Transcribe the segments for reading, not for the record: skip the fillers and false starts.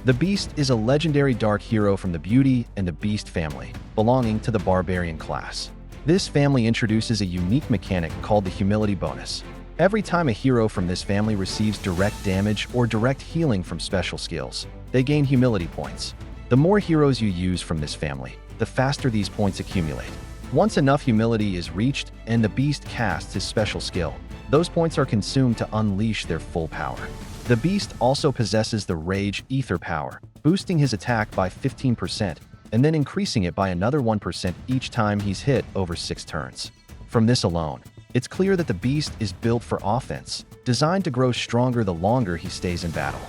The Beast is a legendary dark hero from the Beauty and the Beast family, belonging to the Barbarian class. This family introduces a unique mechanic called the Humility bonus. Every time a hero from this family receives direct damage or direct healing from special skills, they gain Humility points. The more heroes you use from this family, the faster these points accumulate. Once enough Humility is reached and the Beast casts his special skill, those points are consumed to unleash their full power. The Beast also possesses the Rage Aether power, boosting his attack by 15% and then increasing it by another 1% each time he's hit over 6 turns. From this alone, it's clear that the Beast is built for offense, designed to grow stronger the longer he stays in battle.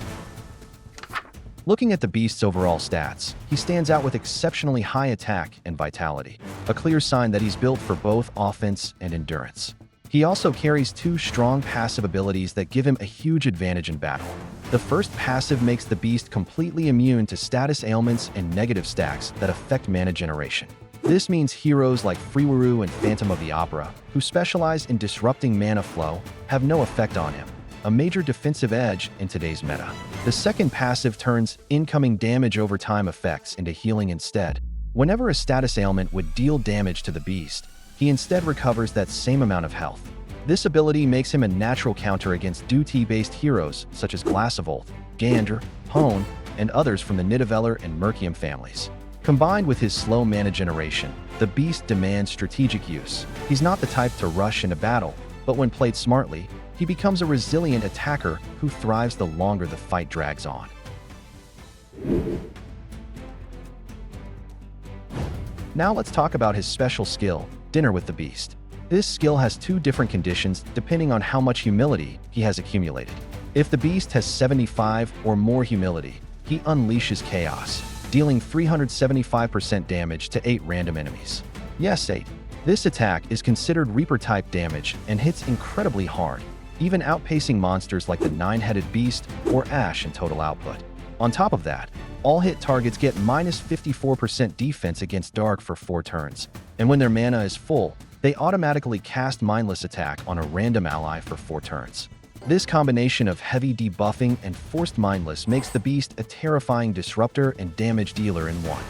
Looking at the Beast's overall stats, he stands out with exceptionally high attack and vitality, a clear sign that he's built for both offense and endurance. He also carries 2 strong passive abilities that give him a huge advantage in battle. The first passive makes the Beast completely immune to status ailments and negative stacks that affect mana generation. This means heroes like Freewaru and Phantom of the Opera, who specialize in disrupting mana flow, have no effect on him, a major defensive edge in today's meta. The second passive turns incoming damage over time effects into healing instead. Whenever a status ailment would deal damage to the Beast, he instead recovers that same amount of health. This ability makes him a natural counter against duty-based heroes such as Glassavolt, Gander, Hone, and others from the Nidavellir and Mercium families. Combined with his slow mana generation, the Beast demands strategic use. He's not the type to rush into battle, but when played smartly, he becomes a resilient attacker who thrives the longer the fight drags on. Now let's talk about his special skill, Dinner with the Beast. This skill has 2 different conditions depending on how much humility he has accumulated. If the Beast has 75 or more humility, he unleashes chaos, dealing 375% damage to 8 random enemies. Yes, 8. This attack is considered Reaper-type damage and hits incredibly hard, even outpacing monsters like the 9-headed Beast or Ash in total output. On top of that, all hit targets get minus 54% defense against Dark for 4 turns, and when their mana is full, they automatically cast Mindless Attack on a random ally for 4 turns. This combination of heavy debuffing and forced Mindless makes the Beast a terrifying disruptor and damage dealer in one.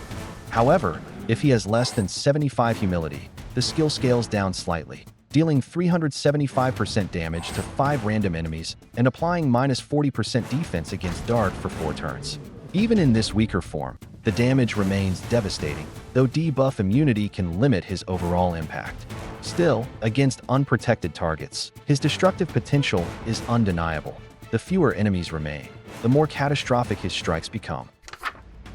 However, if he has less than 75 humility, the skill scales down slightly, dealing 375% damage to 5 random enemies and applying minus 40% defense against Dark for 4 turns. Even in this weaker form, the damage remains devastating, though debuff immunity can limit his overall impact. Still, against unprotected targets, his destructive potential is undeniable. The fewer enemies remain, the more catastrophic his strikes become.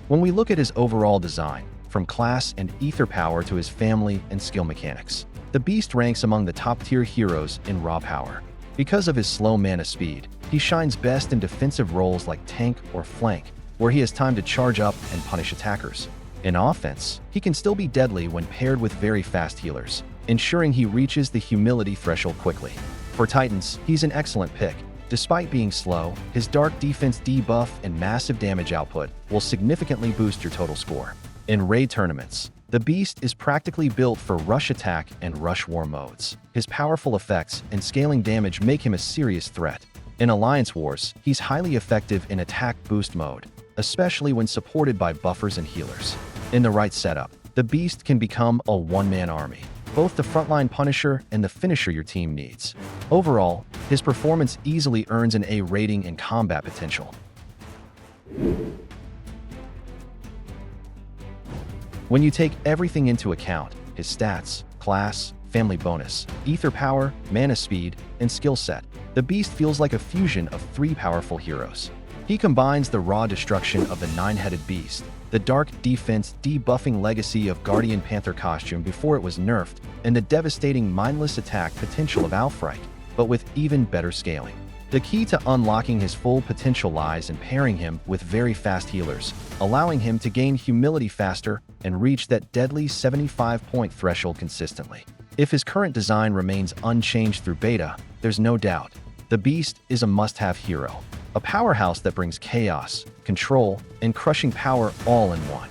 When we look at his overall design, from class and ether power to his family and skill mechanics, the Beast ranks among the top-tier heroes in raw power. Because of his slow mana speed, he shines best in defensive roles like tank or flank, where he has time to charge up and punish attackers. In offense, he can still be deadly when paired with very fast healers, ensuring he reaches the humility threshold quickly. For Titans, he's an excellent pick. Despite being slow, his dark defense debuff and massive damage output will significantly boost your total score. In raid tournaments, the Beast is practically built for rush attack and rush war modes. His powerful effects and scaling damage make him a serious threat. In Alliance Wars, he's highly effective in attack boost mode, especially when supported by buffers and healers. In the right setup, the Beast can become a one-man army, both the frontline punisher and the finisher your team needs. Overall, his performance easily earns an A rating in combat potential. When you take everything into account, his stats, class, family bonus, ether power, mana speed, and skill set, the Beast feels like a fusion of 3 powerful heroes. He combines the raw destruction of the 9-headed Beast, the dark defense debuffing legacy of Guardian Panther costume before it was nerfed, and the devastating mindless attack potential of Alfright, but with even better scaling. The key to unlocking his full potential lies in pairing him with very fast healers, allowing him to gain humility faster and reach that deadly 75-point threshold consistently. If his current design remains unchanged through beta, there's no doubt, the Beast is a must-have hero, a powerhouse that brings chaos, control, and crushing power all in one.